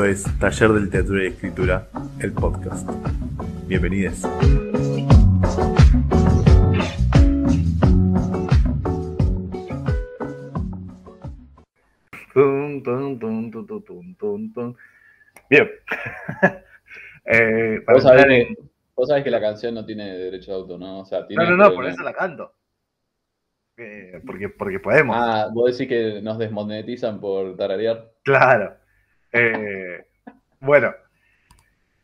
Esto es Taller del Teatro y Escritura, el podcast. Bienvenidos. Bien. Vos sabés que la canción no tiene derecho de autor, ¿no? O sea, tiene. No, por eso la canto. Porque podemos. Ah, vos decís que nos desmonetizan por tararear. Claro. Bueno.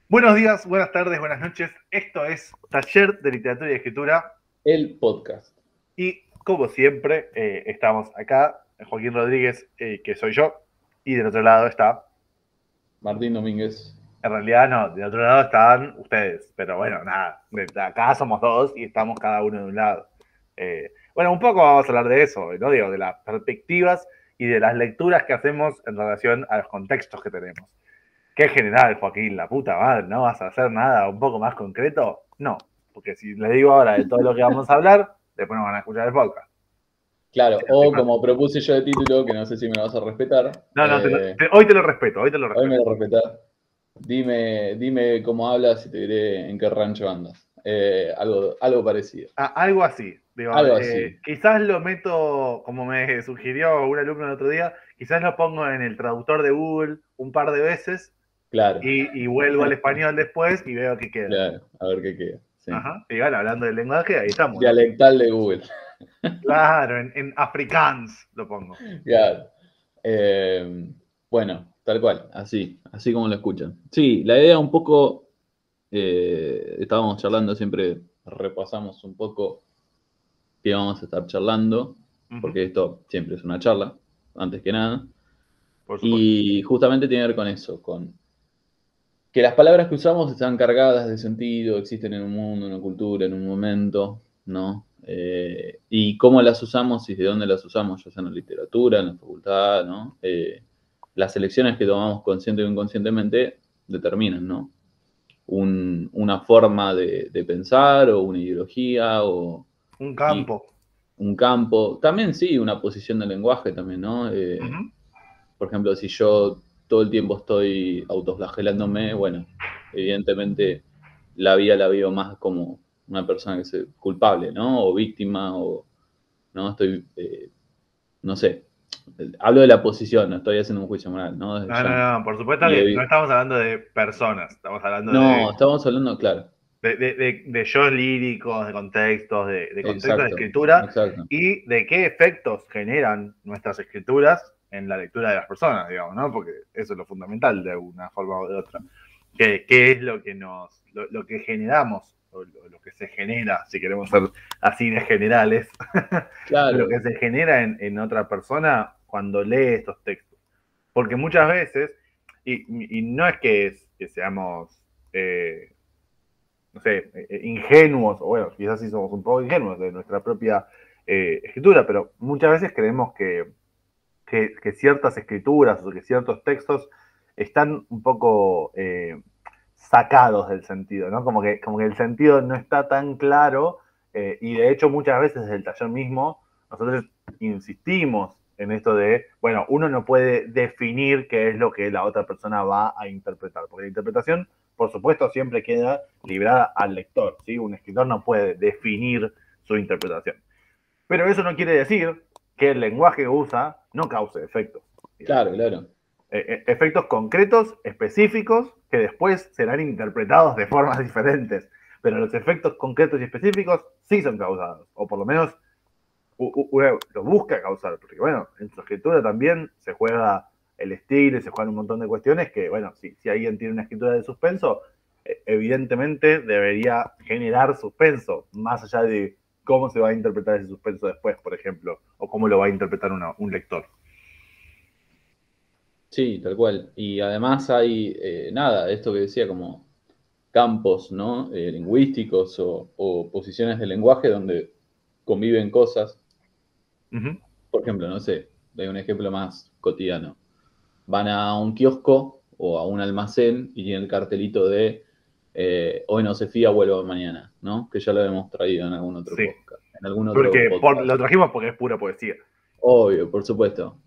Buenos días, buenas tardes, buenas noches. Esto es Taller de Literatura y Escritura. El podcast. Y como siempre, estamos acá, Joaquín Rodríguez, que soy yo, y del otro lado está... Martín Domínguez. En realidad no, del otro lado están ustedes, pero bueno, nada, acá somos dos y estamos cada uno de un lado. Bueno, un poco vamos a hablar de eso, ¿no? Digo, de las perspectivas y de las lecturas que hacemos en relación a los contextos que tenemos. Qué general, Joaquín, la puta madre, ¿no vas a hacer nada un poco más concreto? No, porque si les digo ahora de todo lo que vamos a hablar, después no van a escuchar el podcast. Claro, o como propuse yo de título, que no sé si me lo vas a respetar. No, hoy te lo respeto, hoy me lo respetás. Dime cómo hablas y te diré en qué rancho andas. Algo parecido. Algo así. Digo, algo así. Quizás lo meto, como me sugirió un alumno el otro día, quizás lo pongo en el traductor de Google un par de veces. Claro. Y vuelvo al español después y veo qué queda. Claro, a ver qué queda. Sí. Ajá. Y bueno, hablando del lenguaje, ahí estamos. Dialectal de Google. Claro, en afrikaans lo pongo. Claro. Bueno, tal cual, así como lo escuchan. Sí, la idea un poco, estábamos charlando, siempre repasamos un poco qué vamos a estar charlando, porque esto siempre es una charla, antes que nada. Por supuesto. Y justamente tiene que ver con eso, con que las palabras que usamos están cargadas de sentido, existen en un mundo, en una cultura, en un momento, ¿no? Y cómo las usamos y de dónde las usamos, ya sea en la literatura, en la facultad, ¿no? Las elecciones que tomamos consciente o inconscientemente determinan, ¿no? Una forma de pensar o una ideología o... Un campo. Un campo. También sí, una posición del lenguaje también, ¿no? Por ejemplo, si yo todo el tiempo estoy autoflagelándome, bueno, evidentemente la vida la veo más como una persona que es culpable, ¿no? O víctima, o no estoy, no sé, hablo de la posición, no estoy haciendo un juicio moral, ¿no? No, por supuesto que no estamos hablando de personas, estamos hablando estamos hablando, claro. De shows líricos, de contextos, de contextos Exacto, de escritura, exacto. Y de qué efectos generan nuestras escrituras en la lectura de las personas, digamos, ¿no? Porque eso es lo fundamental de una forma o de otra. ¿Qué es lo que lo que generamos, o lo que se genera, si queremos ser así de generales, Claro. lo que se genera en otra persona cuando lee estos textos? Porque muchas veces, y no es que seamos, no sé, ingenuos, o bueno, quizás sí somos un poco ingenuos de nuestra propia escritura, pero muchas veces creemos que ciertas escrituras o que ciertos textos están un poco sacados del sentido, ¿no? Como que el sentido no está tan claro, y de hecho muchas veces desde el taller mismo nosotros insistimos en esto de, bueno, uno no puede definir qué es lo que la otra persona va a interpretar, porque la interpretación, por supuesto, siempre queda librada al lector, ¿sí? Un escritor no puede definir su interpretación. Pero eso no quiere decir que el lenguaje que usa no cause efectos. Digamos. Claro. Efectos concretos, específicos, que después serán interpretados de formas diferentes. Pero los efectos concretos y específicos sí son causados, o por lo menos uno los busca causar, porque bueno, en su escritura también se juega el estilo y se juegan un montón de cuestiones que, bueno, si alguien tiene una escritura de suspenso, evidentemente debería generar suspenso, más allá de cómo se va a interpretar ese suspenso después, por ejemplo, o cómo lo va a interpretar un lector. Sí, tal cual. Y además hay, esto que decía, como campos, ¿no? Lingüísticos o posiciones del lenguaje donde conviven cosas. Por ejemplo, no sé, doy un ejemplo más cotidiano. Van a un kiosco o a un almacén y tienen el cartelito de hoy no se fía, vuelvo mañana, ¿no? Que ya lo hemos traído en algún otro podcast. En algún otro podcast. Lo trajimos porque es pura poesía. Obvio, por supuesto.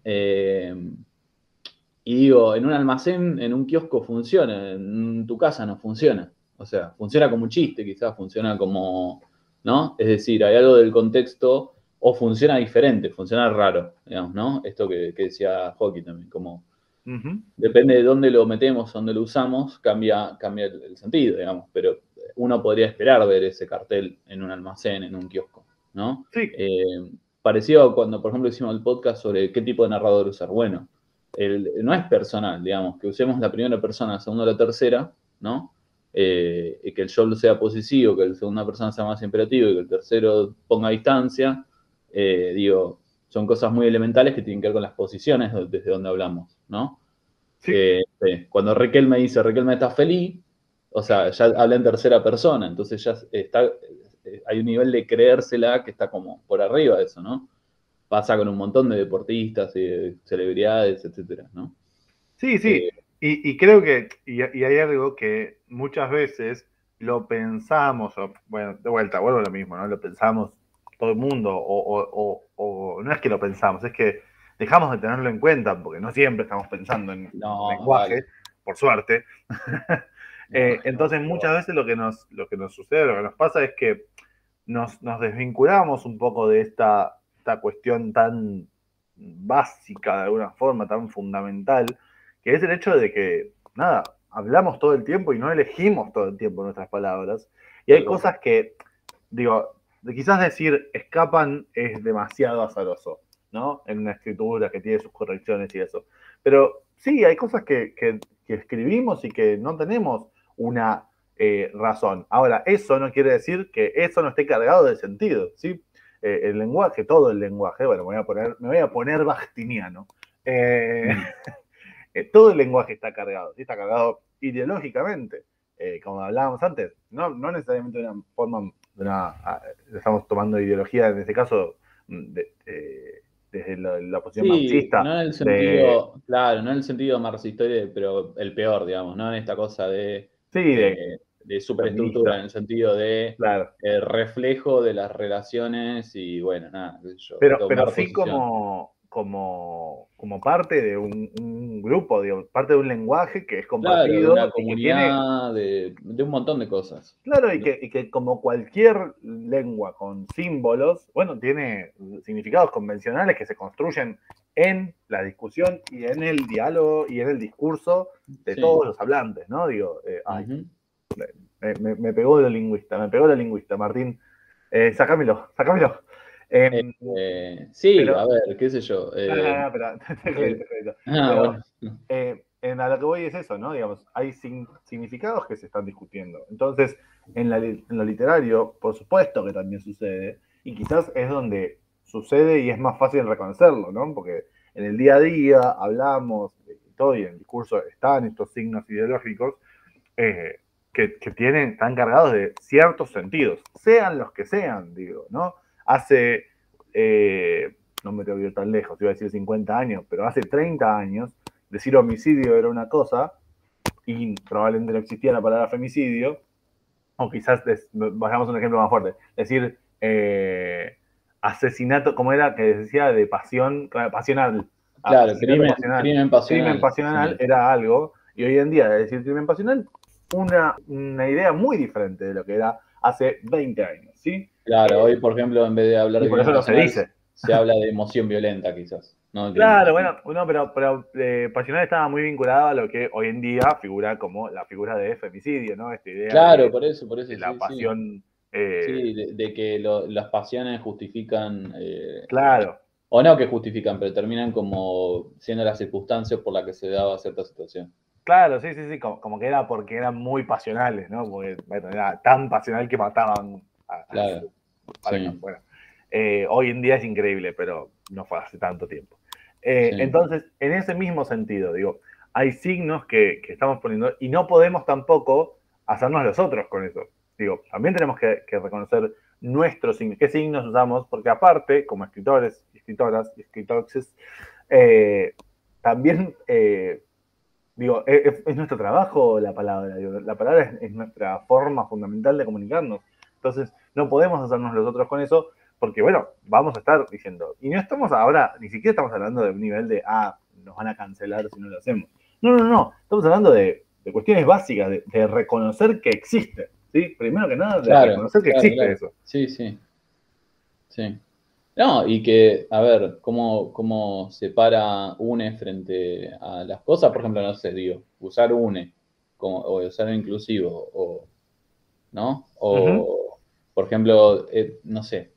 Y digo, en un almacén, en un kiosco funciona, en tu casa no funciona. O sea, funciona como un chiste, quizás funciona como, ¿no? Es decir, hay algo del contexto o funciona diferente, funciona raro, digamos, ¿no? Esto que decía Hockey también, como Ujú. depende de dónde lo metemos, dónde lo usamos, cambia el sentido, digamos, pero uno podría esperar ver ese cartel en un almacén, en un kiosco, ¿no? Sí, Parecido a cuando, por ejemplo, hicimos el podcast sobre qué tipo de narrador usar. Bueno, no es personal, digamos, que usemos la primera persona, la segunda o la tercera, ¿no? Y que el yo sea posesivo, que la segunda persona sea más imperativo y que el tercero ponga distancia, digo, son cosas muy elementales que tienen que ver con las posiciones desde donde hablamos, ¿no? sí. Cuando Riquelme dice, Riquelme está feliz, o sea, ya habla en tercera persona, entonces ya está, hay un nivel de creérsela que está como por arriba de eso, ¿no? Pasa con un montón de deportistas y de celebridades, etcétera, ¿no? Sí, sí, Eh, y creo que, y hay algo que muchas veces lo pensamos, o, bueno, de vuelta, vuelvo a lo mismo, ¿no? Lo pensamos todo el mundo, o no es que lo pensamos, es que dejamos de tenerlo en cuenta, porque no siempre estamos pensando en no, lenguaje, vale. por suerte. No, no, Entonces qué va. muchas veces lo que nos sucede, lo que nos pasa es que nos desvinculamos un poco de esta cuestión tan básica, de alguna forma, tan fundamental, que es el hecho de que, nada, hablamos todo el tiempo y no elegimos todo el tiempo nuestras palabras. Y hay Tal cual. cosas que, digo, quizás decir escapan es demasiado azaroso, ¿no? En una escritura que tiene sus correcciones y eso. Pero sí, hay cosas que escribimos y que no tenemos una razón. Ahora, eso no quiere decir que eso no esté cargado de sentido, ¿sí? El lenguaje, todo el lenguaje, bueno, me voy a poner bastiniano. Eh, Mm. todo el lenguaje está cargado, ¿sí? Está cargado ideológicamente, como hablábamos antes, no necesariamente de una forma, estamos tomando ideología en este caso desde la posición Sí, marxista, no en el de, sentido, claro, no en el sentido marxistoide, pero el peor, digamos, no en esta cosa sí, de superestructura, feminista, en el sentido de claro. reflejo de las relaciones y bueno, nada, qué sé yo, Pero tomar sí posición. como parte de un grupo, digo, parte de un lenguaje que es Claro, de compartido una y que tiene, comunidad, de un montón de cosas. claro, y ¿No? que como cualquier lengua con símbolos, bueno, tiene significados convencionales que se construyen en la discusión y en el diálogo y en el discurso de Sí. todos los hablantes, ¿no? Digo, ay, Ujú. me pegó la lingüista, Martín. Sácamelo, sácamelo. Eh, Em, sí, pero a ver, qué sé yo. no, pero te El- crédito, te crédito. Pero bueno, a lo que voy es eso, ¿no? Digamos, hay significados que se están discutiendo. Entonces, en lo literario, por supuesto que también sucede, y quizás es donde sucede y es más fácil reconocerlo, ¿no? Porque en el día a día hablamos y todo, y en el discurso están estos signos ideológicos eh, están cargados de ciertos sentidos, sean los que sean, digo, ¿no? Hace, no me tengo que ir tan lejos, iba a decir 50 años, pero hace 30 años, decir homicidio era una cosa y probablemente no existía la palabra femicidio, o quizás, bajamos un ejemplo más fuerte, decir asesinato, como era que decía, de pasión, pasional, claro, asesinato pasional, crimen crimen pasional. pasional Sí. era algo, y hoy en día decir crimen pasional, una idea muy diferente de lo que era hace 20 años, ¿sí? Claro, hoy, por ejemplo, en vez de hablar Y de por eso crimen no se pasional, dice. se habla de emoción violenta, quizás, no de crimen Claro, pasional. bueno, no, pero pasional estaba muy vinculado a lo que hoy en día figura como la figura de femicidio, ¿no? Esta idea Claro, de, por eso, de la sí, sí. pasión, Sí, de que las pasiones justifican, claro. o no que justifican, pero terminan como siendo las circunstancias por las que se daba cierta situación. Claro, sí, sí, sí, como que era porque eran muy pasionales, ¿no? Porque bueno, era tan pasional que mataban a Claro, su pareja. sí, Bueno, hoy en día es increíble, pero no fue hace tanto tiempo. sí. Entonces, en ese mismo sentido, digo, hay signos que estamos poniendo y no podemos tampoco hacernos los otros con eso. Digo, también tenemos que reconocer nuestros signos, qué signos usamos, porque aparte, como escritores, escritoras y escritores, también digo, es nuestro trabajo la palabra, digo, la palabra es nuestra forma fundamental de comunicarnos. Entonces, no podemos hacernos los otros con eso, porque bueno, vamos a estar diciendo, y no estamos ahora, ni siquiera estamos hablando de un nivel de, nos van a cancelar si no lo hacemos. No. Estamos hablando de cuestiones básicas, de reconocer que existe, ¿sí? Primero que nada, de reconocer que existe eso. Sí. Sí. No, y que, a ver, cómo separa UNE frente a las cosas, por ejemplo, no sé, digo, usar UNE o usar inclusivo, ¿no? O, por ejemplo, no sé,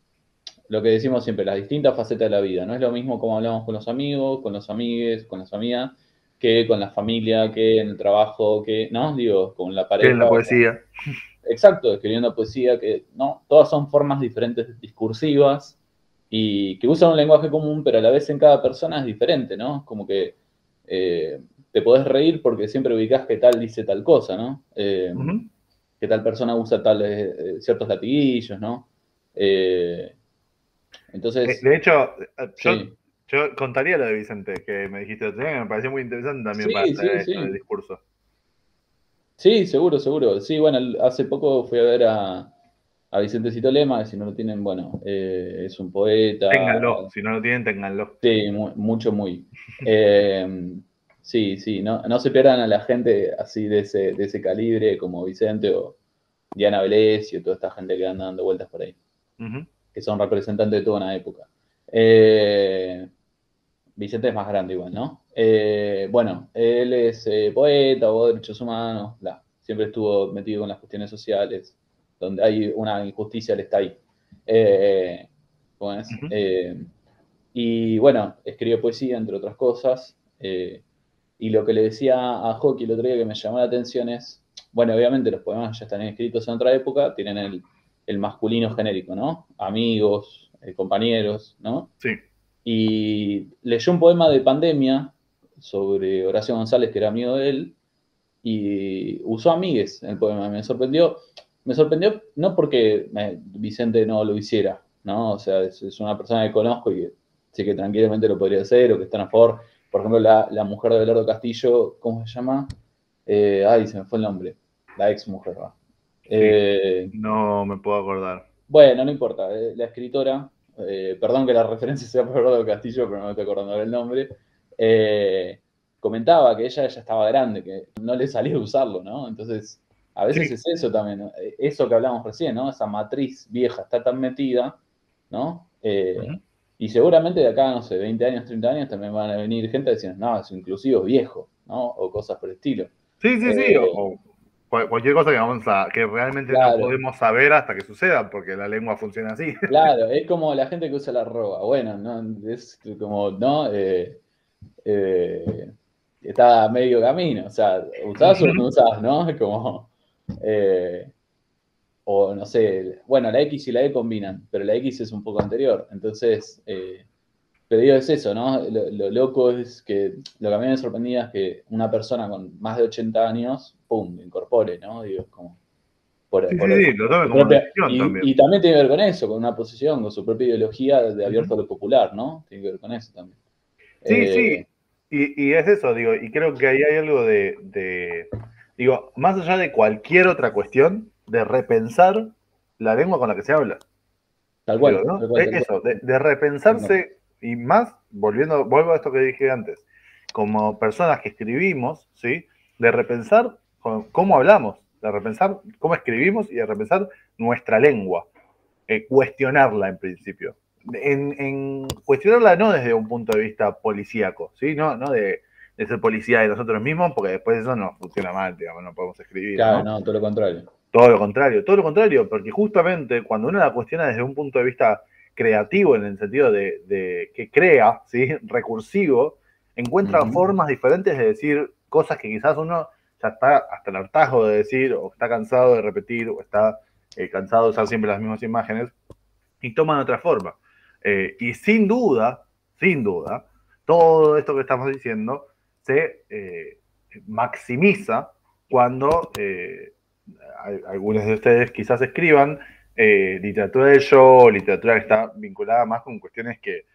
lo que decimos siempre, las distintas facetas de la vida. No es lo mismo como hablamos con los amigos, con los amigues, con las amigas, que con la familia, que en el trabajo, que, ¿no? Digo, con la pareja. Que en la poesía. Exacto, escribiendo poesía, que, ¿no? Todas son formas diferentes discursivas y que usan un lenguaje común, pero a la vez en cada persona es diferente, ¿no? Como que te podés reír porque siempre ubicás que tal dice tal cosa, ¿no? Que tal persona usa ciertos latiguillos, ¿no? Entonces, de hecho, sí. yo contaría lo de Vicente, que me dijiste otro día, que me pareció muy interesante también para traer esto del discurso. Sí, seguro. Sí, bueno, hace poco fui a ver a Vicentecito Lema, que si no lo tienen, bueno, es un poeta. Ténganlo, si no lo tienen, ténganlo. Sí, muy. Sí, no se pierdan a la gente así de ese calibre como Vicente o Diana Vélez y toda esta gente que anda dando vueltas por ahí, que son representantes de toda una época. Vicente es más grande igual, ¿no? Bueno, él es poeta, abogado de derechos humanos, bla. Siempre estuvo metido con las cuestiones sociales, donde hay una injusticia, él está ahí. ¿Cómo es? Y bueno, escribió poesía, entre otras cosas. Y lo que le decía a Hockey el otro día que me llamó la atención es, bueno, obviamente los poemas ya están escritos en otra época, tienen el masculino genérico, ¿no? Amigos, compañeros, ¿no? Sí. Y leyó un poema de Pandemia sobre Horacio González, que era amigo de él, y usó amigues en el poema. Me sorprendió no porque Vicente no lo hiciera, ¿no? O sea, es una persona que conozco y que sé que tranquilamente lo podría hacer o que están a favor. Por ejemplo, la mujer de Belardo Castillo, ¿cómo se llama? Se me fue el nombre. La ex mujer, ¿va? Sí, no me puedo acordar. Bueno, no importa. La escritora, perdón que la referencia sea por Belardo Castillo, pero no me estoy acordando del nombre, comentaba que ella ya estaba grande, que no le salía usarlo, ¿no? Entonces, a veces es eso también, ¿no? Eso que hablamos recién, ¿no? Esa matriz vieja está tan metida, ¿no? Y seguramente de acá, no sé, 20 años, 30 años, también van a venir gente diciendo, no, es inclusivo es viejo, ¿no? O cosas por el estilo. Sí, o cualquier cosa que realmente no Claro, podemos saber hasta que suceda, porque la lengua funciona así. claro, es como la gente que usa la arroba. Bueno, ¿no? Es como, ¿no? Está a medio camino. O sea, ¿usás o no usás, no? Es como. eh, o no sé, bueno, la X y la E combinan, pero la X es un poco anterior. Entonces, pero digo, es eso, ¿no? Lo loco es que lo que a mí me sorprendía es que una persona con más de 80 años, ¡pum!, incorpore, ¿no? Digo, es como. Sí, lo tome como decisión también. Y también tiene que ver con eso, con una posición, con su propia ideología de abierto a lo popular, ¿no? Tiene que ver con eso también. Sí. Y es eso, digo, y creo que ahí hay algo digo, más allá de cualquier otra cuestión, de repensar la lengua con la que se habla. Tal Digo, cual, ¿no? tal cual, tal Eso, cual. de repensarse, y más, vuelvo a esto que dije antes, como personas que escribimos, ¿sí? De repensar cómo hablamos, de repensar cómo escribimos y de repensar nuestra lengua, cuestionarla en principio. En cuestionarla no desde un punto de vista policíaco, ¿sí? No de ser policía de nosotros mismos, porque después eso no funciona mal, digamos, no podemos escribir, Claro, ¿no? no, todo lo contrario. Todo lo contrario, porque justamente cuando uno la cuestiona desde un punto de vista creativo, en el sentido de que crea, ¿sí? Recursivo, encuentra formas diferentes de decir cosas que quizás uno ya está hasta el hartazgo de decir, o está cansado de repetir, o está cansado de usar siempre las mismas imágenes, y toman otra forma. Y sin duda, todo esto que estamos diciendo se maximiza cuando algunos de ustedes quizás escriban literatura del yo, literatura que está vinculada más con cuestiones que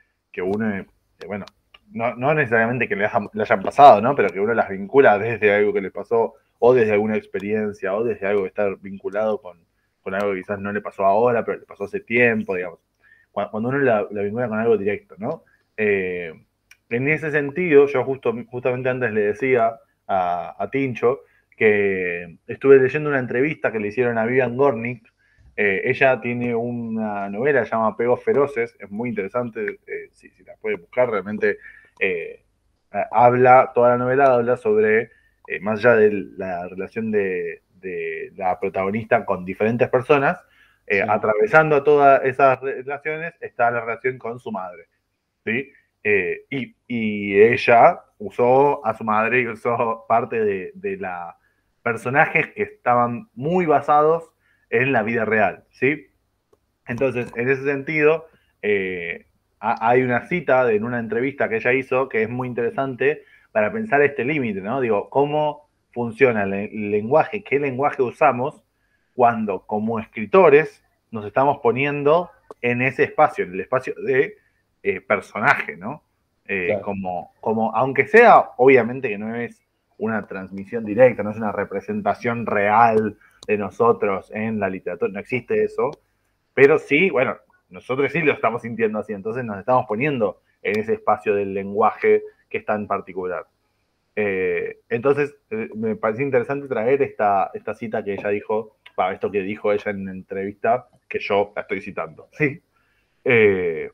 uno, bueno, no necesariamente que le hayan pasado, ¿no? Pero que uno las vincula desde algo que le pasó, o desde alguna experiencia, o desde algo que está vinculado con algo que quizás no le pasó ahora, pero le pasó hace tiempo, digamos. Cuando uno la vincula con algo directo, ¿no? en ese sentido, yo justamente antes le decía a Tincho que estuve leyendo una entrevista que le hicieron a Vivian Gornick. Ella tiene una novela que se llama Apegos Feroces, es muy interesante, si la puede buscar, realmente eh, toda la novela habla sobre, más allá de la relación de la protagonista con diferentes personas, Sí, atravesando a todas esas relaciones está la relación con su madre. ¿Sí? Y ella usó a su madre y usó parte de la personajes que estaban muy basados en la vida real, ¿sí? Entonces, en ese sentido, eh, hay una cita en una entrevista que ella hizo que es muy interesante para pensar este límite, ¿no? Digo, ¿cómo funciona el lenguaje? ¿Qué lenguaje usamos cuando como escritores nos estamos poniendo en ese espacio, en el espacio de personaje, ¿no? claro. Aunque sea, obviamente que no es una transmisión directa, no es una representación real de nosotros en la literatura, no existe eso, pero sí, bueno, nosotros sí lo estamos sintiendo así, entonces nos estamos poniendo en ese espacio del lenguaje que es tan particular. Entonces, me pareció interesante traer esta cita que ella dijo, para esto que dijo ella en una entrevista, que yo la estoy citando. Sí. Eh,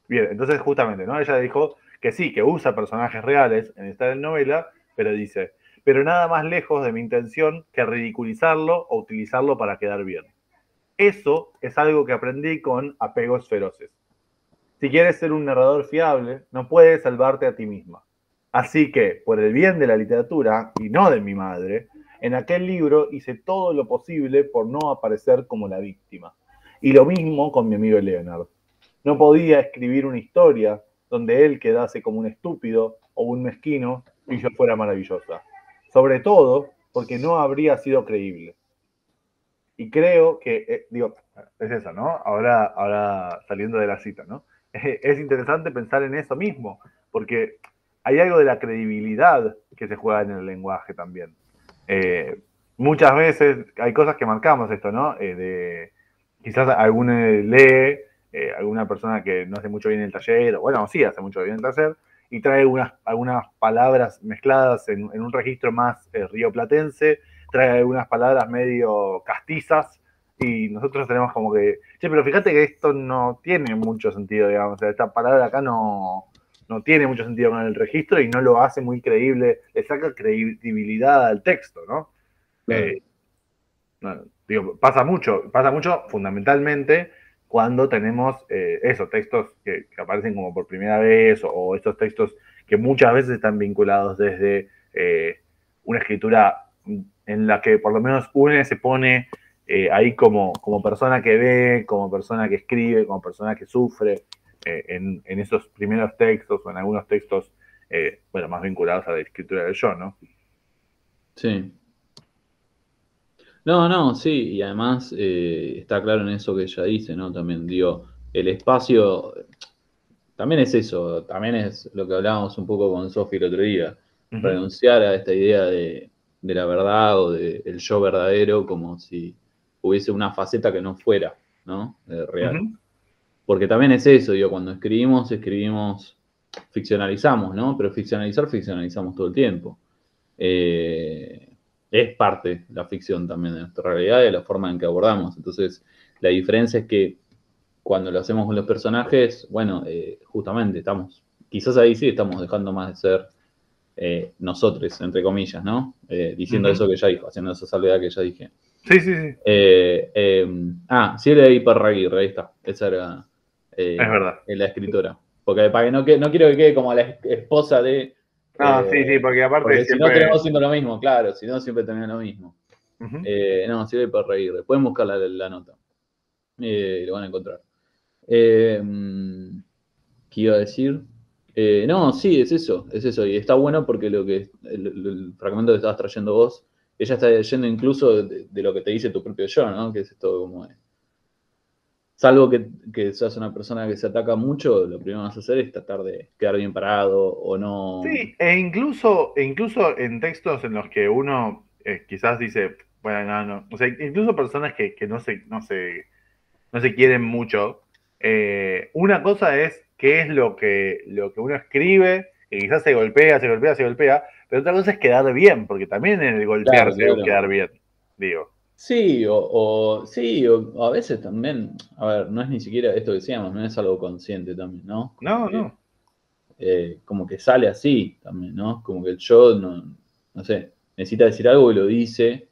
Bien, entonces justamente, ¿no? Ella dijo que sí, que usa personajes reales en esta novela, pero dice, pero nada más lejos de mi intención que ridiculizarlo o utilizarlo para quedar bien. Eso es algo que aprendí con Apegos Feroces. Si quieres ser un narrador fiable, no puedes salvarte a ti misma. Así que, por el bien de la literatura, y no de mi madre, en aquel libro hice todo lo posible por no aparecer como la víctima. Y lo mismo con mi amigo Leonard. No podía escribir una historia donde él quedase como un estúpido o un mezquino y yo fuera maravillosa. Sobre todo porque no habría sido creíble. Y creo que, digo, es eso, ¿no? Ahora saliendo de la cita, ¿no? Es interesante pensar en eso mismo, porque hay algo de la credibilidad que se juega en el lenguaje también. Eh, Muchas veces hay cosas que marcamos esto, ¿no? Quizás alguno lee, alguna persona que no hace mucho bien el taller, o bueno, sí hace mucho bien el taller, y trae algunas palabras mezcladas en un registro más rioplatense, trae algunas palabras medio castizas y nosotros tenemos como que, che, pero fíjate que esto no tiene mucho sentido, digamos, o sea, esta palabra acá no tiene mucho sentido con el registro y no lo hace muy creíble, le saca credibilidad al texto, ¿no? Claro. Eh, no, digo, pasa mucho fundamentalmente cuando tenemos esos textos que aparecen como por primera vez o estos textos que muchas veces están vinculados desde una escritura en la que por lo menos uno se pone ahí como persona que ve, como persona que escribe, como persona que sufre en esos primeros textos o en algunos textos, bueno, más vinculados a la escritura del yo, ¿no? Sí. No, no, sí, y además está claro en eso que ella dice, ¿no? También digo, el espacio, también es eso, también es lo que hablábamos un poco con Sofi el otro día, Uh -huh. renunciar a esta idea de la verdad o del yo verdadero como si hubiese una faceta que no fuera, ¿no? Uh Real. -huh. Porque también es eso, digo, cuando escribimos, ficcionalizamos, ¿no? Pero ficcionalizamos todo el tiempo. Eh, es parte la ficción también de nuestra realidad y de la forma en que abordamos. Entonces, la diferencia es que cuando lo hacemos con los personajes, bueno, justamente quizás ahí sí estamos dejando más de ser nosotros, entre comillas, ¿no? Uh Diciendo -huh. eso que ya dijo, haciendo esa salvedad que ya dije. Sí, sí, sí, Sí, era Iparraguirre, ahí está. Esa era es verdad. la escritora. Porque para que no quiero que quede como la esposa de. No, sí, sí, porque aparte Porque si no siempre. tenemos siendo lo mismo, claro, si no siempre tenemos lo mismo. Uh -huh. No, sí, Iparraguirre. Pueden buscar la nota. Lo van a encontrar. ¿Qué iba a decir? No, sí, es eso, es eso. Y está bueno porque el fragmento que estabas trayendo vos, ella está leyendo incluso de lo que te dice tu propio yo, ¿no? Que es esto como salvo que seas una persona que se ataca mucho, lo primero que vas a hacer es tratar de quedar bien parado o no. Sí, e incluso en textos en los que uno quizás dice, bueno, no, no. O sea, incluso personas que no se quieren mucho. Una cosa es qué es lo que uno escribe, que quizás se golpea, pero otra cosa es quedar bien, porque también en el Claro, golpearse claro. quedar bien, digo. Sí, o a veces también, a ver, no es ni siquiera esto que decíamos, no es algo consciente también, ¿no? No, no. Como que sale así también, ¿no? Como que el yo, no sé, necesita decir algo y lo dice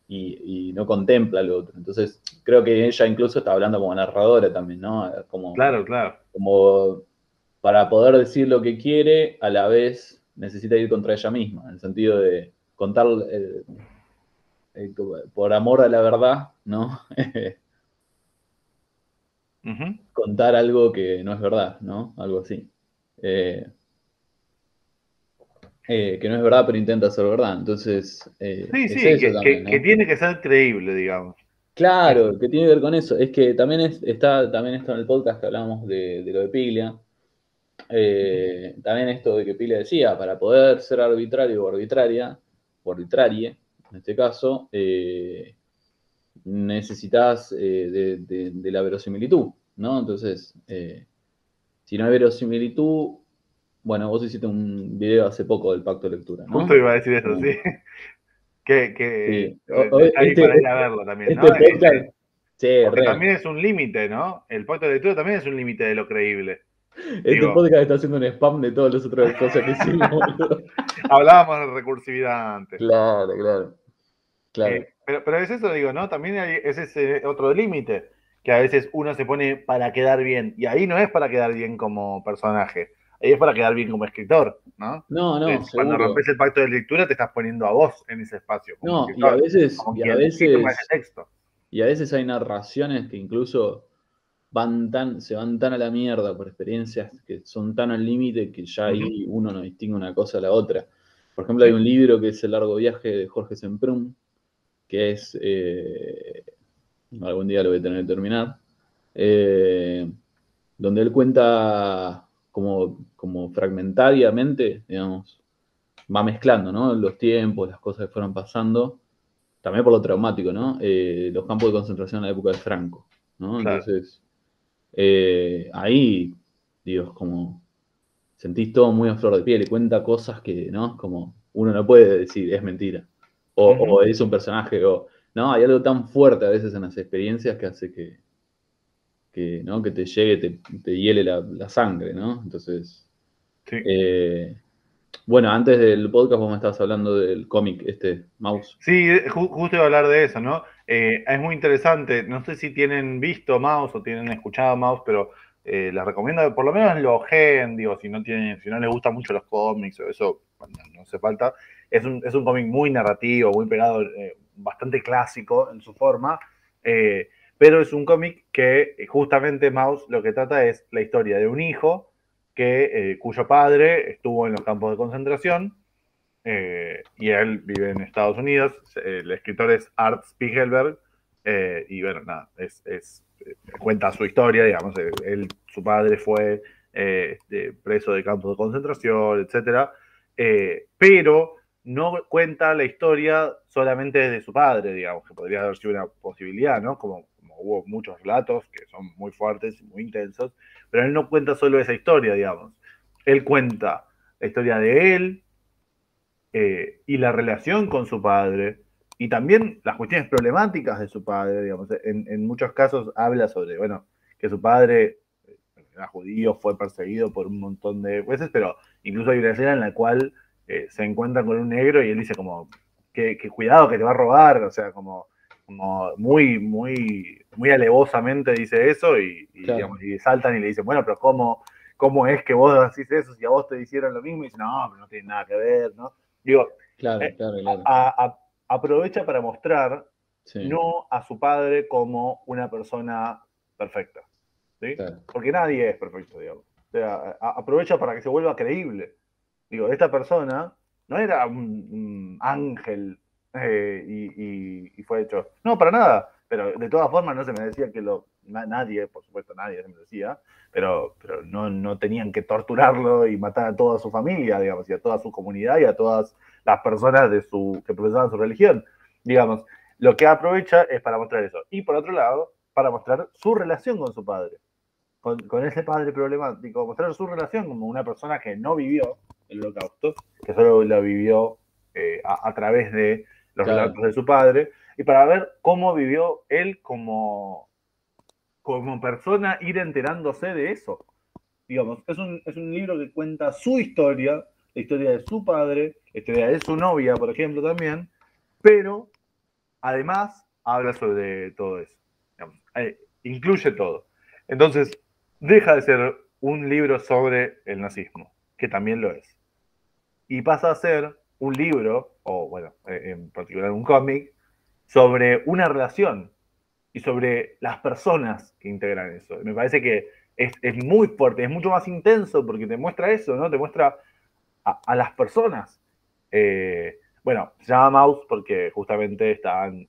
y no contempla lo otro. Entonces, creo que ella incluso está hablando como narradora también, ¿no? Claro, claro. Como para poder decir lo que quiere, a la vez necesita ir contra ella misma, en el sentido de contar por amor a la verdad, ¿no? Ujú. Contar algo que no es verdad, ¿no? Algo así. Eh, que no es verdad, pero intenta ser verdad. Entonces, Sí, es sí, eso también, que ¿no? tiene que ser creíble, digamos. Eso. Claro, que tiene que ver con eso. Es que también también esto en el podcast que hablábamos de lo de Piglia. También esto de que Piglia decía, para poder ser arbitrario o arbitrarie, en este caso, necesitas de la verosimilitud, ¿no? Entonces, si no hay verosimilitud, bueno, vos hiciste un video hace poco del pacto de lectura, Justo ¿no? iba a decir eso, sí. Que Sí, está ahí para ir a verlo también, ¿no? este podcast, sí, Porque re. también es un límite, ¿no? El pacto de lectura también es un límite de lo creíble. Este Digo, podcast está haciendo un spam de todas las otras cosas que hicimos, boludo. hablábamos de recursividad antes. Claro, claro, claro. Pero es eso, digo, ¿no? También es ese otro límite, que a veces uno se pone para quedar bien, y ahí no es para quedar bien como personaje, ahí es para quedar bien como escritor, ¿no? No, no, Cuando seguro. rompes el pacto de lectura te estás poniendo a vos en ese espacio, como No, y a escritor, veces, como y a quien firma ese veces, texto. y a veces hay narraciones que incluso se van tan a la mierda por experiencias que son tan al límite que ya Ujú. ahí uno no distingue una cosa de la otra. Por ejemplo, hay Sí, un libro que es El largo viaje de Jorge Semprún, que es, algún día lo voy a tener que terminar, eh, donde él cuenta como fragmentariamente, digamos, va mezclando, ¿no? Los tiempos, las cosas que fueron pasando, también por lo traumático, ¿no? Los campos de concentración en la época de Franco, ¿no? claro. Entonces, ahí, digo, como sentís todo muy a flor de piel y cuenta cosas que, ¿no? Como uno no puede decir, es mentira. O Ujú. es un personaje, o, no, hay algo tan fuerte a veces en las experiencias que hace ¿no? Que te llegue, te hiele la sangre, ¿no? Entonces, Sí. eh, bueno, antes del podcast vos me estabas hablando del cómic, Mouse. Sí, justo iba a hablar de eso, ¿no? Es muy interesante. No sé si tienen visto Mouse o tienen escuchado Mouse, pero les recomiendo, por lo menos lo ojen, digo, si no les gustan mucho los cómics o eso, bueno, no hace falta. Es un cómic muy narrativo, muy pegado, bastante clásico en su forma, eh, pero es un cómic que justamente Mouse lo que trata es la historia de un hijo cuyo padre estuvo en los campos de concentración y él vive en Estados Unidos. El escritor es Art Spiegelberg. Y bueno, nada, cuenta su historia, digamos. Su padre fue preso de campos de concentración, etcétera. Pero no cuenta la historia solamente de su padre, digamos, que podría haber sido una posibilidad, ¿no? Como hubo muchos relatos que son muy fuertes y muy intensos, pero él no cuenta solo esa historia, digamos. Él cuenta la historia de él, y la relación con su padre, y también las cuestiones problemáticas de su padre, digamos. En muchos casos habla sobre, bueno, que su padre era judío, fue perseguido por un montón de veces, pero incluso hay una escena en la cual se encuentra con un negro y él dice como, que cuidado que te va a robar, o sea, como muy alevosamente dice eso Claro, digamos, y saltan y le dicen, bueno, pero ¿cómo es que vos decís eso si a vos te hicieron lo mismo? Y dice, no, pero no tiene nada que ver, ¿no? Digo, claro, eh, claro, claro. aprovecha para mostrar Sí, no a su padre como una persona perfecta, ¿sí? claro. Porque nadie es perfecto, digamos. O sea, aprovecha para que se vuelva creíble. Digo, esta persona no era un ángel y fue hecho. No, para nada. Pero de todas formas no se me decía nadie, por supuesto nadie se me decía, pero no tenían que torturarlo y matar a toda su familia, digamos, y a toda su comunidad y a todas las personas que profesaban su religión. Digamos, lo que aprovecha es para mostrar eso. Y por otro lado, para mostrar su relación con su padre. con ese padre problemático, mostrar su relación como una persona que no vivió el holocausto, que solo lo vivió a través de los Claro, relatos de su padre, y para ver cómo vivió él como persona, ir enterándose de eso. Digamos, es un libro que cuenta su historia, la historia de su padre, la historia de su novia, por ejemplo, también, pero además habla sobre todo eso. Digamos, incluye todo. Entonces, deja de ser un libro sobre el nazismo, que también lo es, y pasa a ser un libro, o bueno, en particular un cómic, sobre una relación y sobre las personas que integran eso. Me parece que es muy fuerte, es mucho más intenso porque te muestra eso, ¿no? Te muestra a las personas. Bueno, se llama Mouse porque justamente están,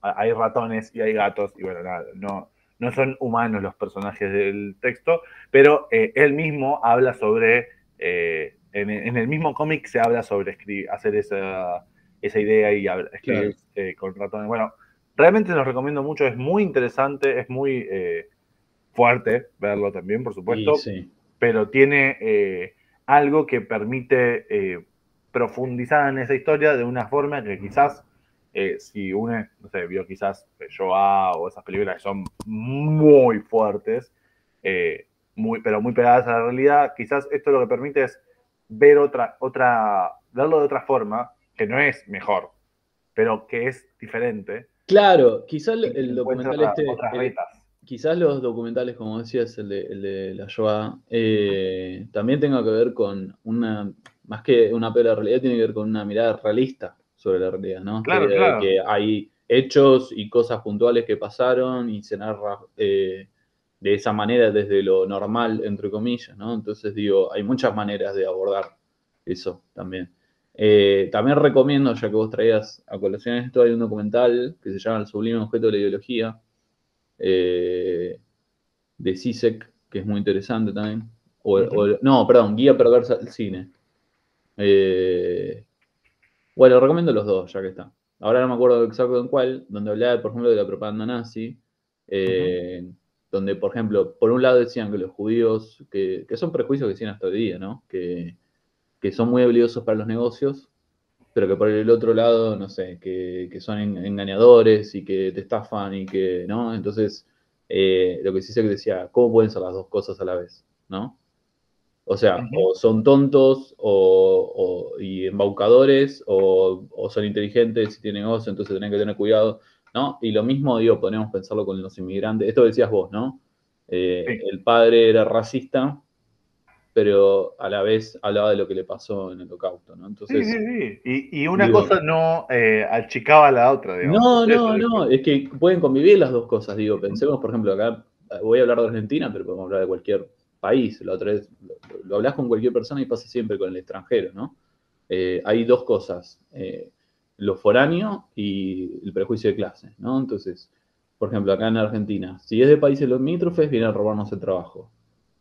hay ratones y hay gatos y bueno, nada, no son humanos los personajes del texto, pero él mismo habla sobre, en el mismo cómic se habla sobre hacer esa idea y escribir claro. con ratones. Bueno, realmente los recomiendo mucho, es muy interesante, es muy fuerte verlo también, por Y supuesto, sí, pero tiene algo que permite profundizar en esa historia de una forma que quizás, si uno, no sé, vio quizás Shoah o esas películas que son muy fuertes, pero muy pegadas a la realidad, quizás esto lo que permite es ver verlo de otra forma, que no es mejor, pero que es diferente claro, quizás y que el encuentra documental este, otras retas. quizás los documentales, como decías, el de la Shoah, también tenga que ver con una, más que una pela de realidad, tiene que ver con una mirada realista sobre la realidad, ¿no? Esta Claro, idea de claro. que hay hechos y cosas puntuales que pasaron y se narra de esa manera desde lo normal, entre comillas, ¿no? Entonces digo, hay muchas maneras de abordar eso también. También recomiendo, ya que vos traías a colación esto, hay un documental que se llama El sublime objeto de la ideología, eh, de Zizek, que es muy interesante también. Ujú. No, perdón, Guía Perversa del Cine. Eh, bueno, recomiendo los dos, ya que está. Ahora no me acuerdo exacto en cuál, donde hablaba, por ejemplo, de la propaganda nazi, Ujú. eh, donde, por ejemplo, por un lado decían que los judíos, que son prejuicios que siguen hasta hoy día, ¿no? Que son muy habilidosos para los negocios, pero que por el otro lado, no sé, que son engañadores y que te estafan y que, ¿no? Entonces, lo que sí sé que decía, ¿cómo pueden ser las dos cosas a la vez? ¿No? O sea, Ujú. o son tontos y embaucadores, o son inteligentes y tienen negocio, entonces tienen que tener cuidado, ¿no? Y lo mismo, digo, podemos pensarlo con los inmigrantes. Esto decías vos, ¿no? Sí. El padre era racista, pero a la vez hablaba de lo que le pasó en el holocausto, ¿no? Sí, sí, Entonces, sí. Y una digo, cosa no achicaba a la otra, digamos. no, Es eso no, lo no, que- es que pueden convivir las dos cosas, digo, pensemos, por ejemplo, acá, voy a hablar de Argentina, pero podemos hablar de cualquier país, la otra vez lo hablas con cualquier persona y pasa siempre con el extranjero, ¿no? Hay dos cosas, lo foráneo y el prejuicio de clase, ¿no? Entonces, por ejemplo, acá en Argentina, si es de países limítrofes, viene a robarnos el trabajo,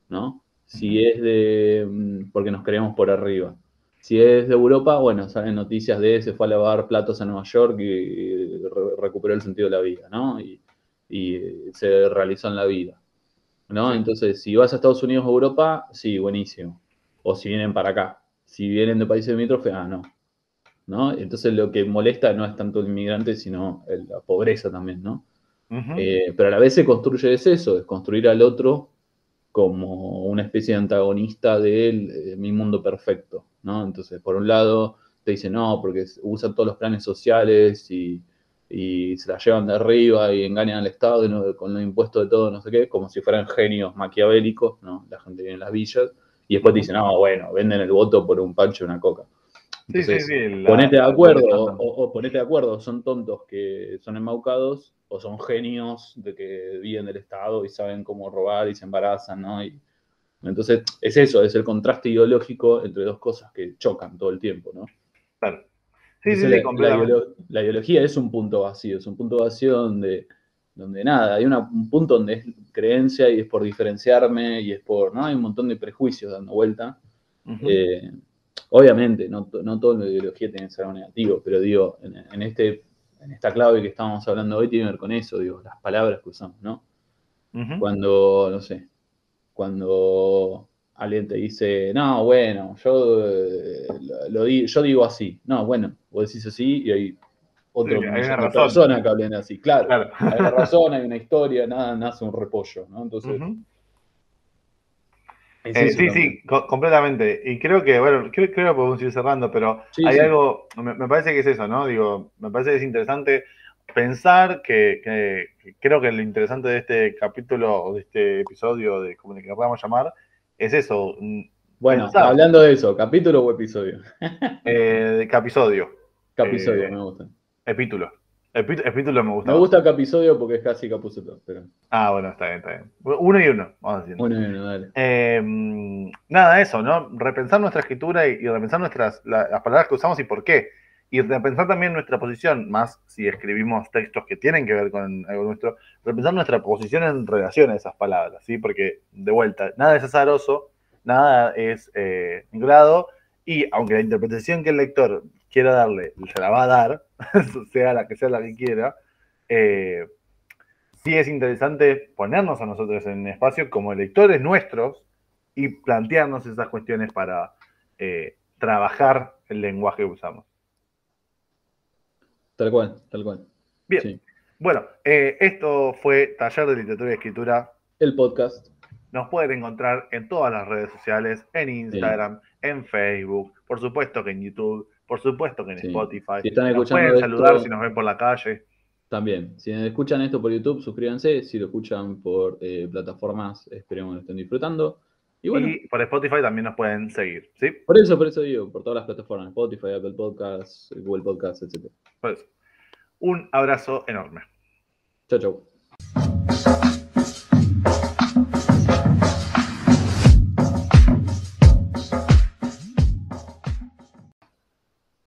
¿no? Ujú. Si es de, porque nos creemos por arriba. Si es de Europa, bueno, salen noticias de se fue a lavar platos a Nueva York y recuperó el sentido de la vida, ¿no? Y se realizó en la vida, ¿no? Sí. Entonces, si vas a Estados Unidos o Europa, sí, buenísimo. O si vienen para acá. Si vienen de países limítrofes, no, ¿no? Entonces lo que molesta no es tanto el inmigrante, sino la pobreza también, ¿no? Ujú. Pero a la vez se construye es eso, es construir al otro como una especie de antagonista de él, mi mundo perfecto, ¿no? Entonces, por un lado, te dicen, no, porque usan todos los planes sociales y se la llevan de arriba y engañan al Estado y con los impuestos de todo, no sé qué, como si fueran genios maquiavélicos, ¿no? La gente vive en las villas, y después te Ujú. dicen, no, bueno, venden el voto por un pancho y una coca. Sí, sí, Entonces, sí, ponete de la acuerdo, doble estándar. o ponete de acuerdo, son tontos que son embaucados, o son genios de que viven del Estado y saben cómo robar y se embarazan, ¿no? Y entonces, es eso, es el contraste ideológico entre dos cosas que chocan todo el tiempo, ¿no? Claro. Sí, sí, Entonces, sí, completamente. la ideología es un punto vacío, es un punto vacío donde nada, hay un punto donde es creencia y es por diferenciarme y es por, ¿no? Hay un montón de prejuicios dando vuelta. Ujú. Eh, Obviamente, no todo en la ideología tiene que ser algo negativo, pero digo, en esta clave que estábamos hablando hoy tiene que ver con eso, digo, las palabras que usamos, ¿no? Ujú. Cuando, no sé, cuando alguien te dice, no, bueno, yo digo así. No, bueno, vos decís así y hay otro Sí, hay una millón de razón. personas que hablen así. Claro, Claro. hay una razón, hay una historia, nada nace un repollo, ¿no? Entonces, Ujú. es eso Sí, también. sí, completamente. Y creo que, bueno, creo que podemos ir cerrando, pero Sí, hay sí, algo, me parece que es eso, ¿no? Digo, me parece que es interesante pensar que creo que lo interesante de este capítulo o de este episodio, de como le que podamos llamar, es eso, bueno, pensar, hablando de eso, ¿capítulo o episodio? de capisodio, Capisodio, me gusta. epítulo. Epítulo me gusta Me más. gusta capisodio porque es casi Capuzoto, pero Ah, bueno, está bien, está bien. Uno y uno, vamos haciendo. bueno, bueno, dale. Nada, eso, ¿no? Repensar nuestra escritura y repensar las palabras que usamos y por qué. Y repensar también nuestra posición, más si escribimos textos que tienen que ver con algo nuestro, repensar nuestra posición en relación a esas palabras, ¿sí? Porque, de vuelta, nada es azaroso, nada es vinculado, y aunque la interpretación que el lector quiera darle, se la va a dar, sea la que quiera, eh, sí es interesante ponernos a nosotros en espacio como lectores nuestros y plantearnos esas cuestiones para trabajar el lenguaje que usamos. Tal cual, tal cual. Bien, Sí. bueno, esto fue Taller de Literatura y Escritura. El podcast. Nos pueden encontrar en todas las redes sociales, en Sí, Instagram, en Facebook, por supuesto que en YouTube, por supuesto que en sí. Spotify. Si están Nos escuchando pueden saludar si esto, nos ven por la calle. también. Si escuchan esto por YouTube, suscríbanse. Si lo escuchan por plataformas, esperemos que lo estén disfrutando. Y bueno, Y por Spotify también nos pueden seguir, ¿sí? por eso digo, por todas las plataformas, Spotify, Apple Podcasts, Google Podcasts, etc. Pues un abrazo enorme. Chau, chau.